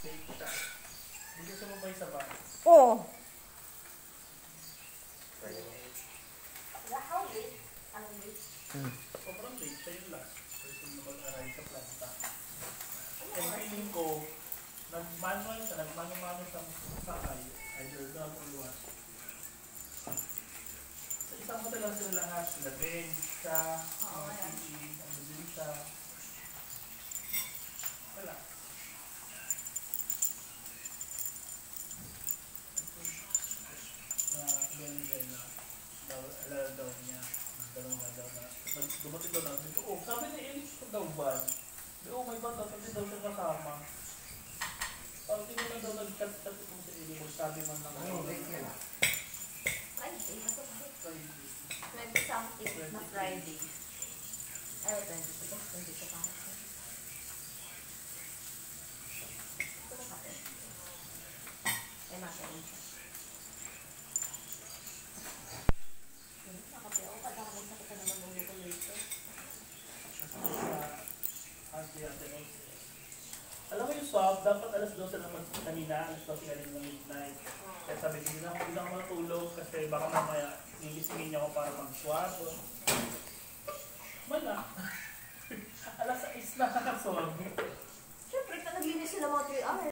Fake siya. Hindi ko sumabay sa bahay. Oo. How late? Ang late? Sobrang late siya yung last person na mag-aray sa planta. And feeling ko, nag-manual siya, nag-manual sa sakay, either dog or what. Sa isang hotel lang sila lahat, sila Ben, siya, ano din siya. Wala. Na ganyan na alala daw niya, ganun nga daw na. Dumating daw natin, sabi ni Elise ko daw ba? May bata, pati daw siya kasama. Pag hindi na daw nag-chat-chat itong si Elise, sabi man lang. Friday. Ako ba? 20 something na Friday. Ay, 20. Ito, 20 pa ako. Ito na kape. Ay, makain siya. Nakape ako. Kada ka magsakit ka naman ng ko later. Alam mo yung swab, dapat alas 12 naman kanina, alas 12 galing ng midnight. Kaya sabi ko, hindi na ako matulog kasi baka mamaya nilisingin niya ako para mag-swab. Wala. Alas 6 na nakaswab. Siyempre, naglinis sila mga 3 hours.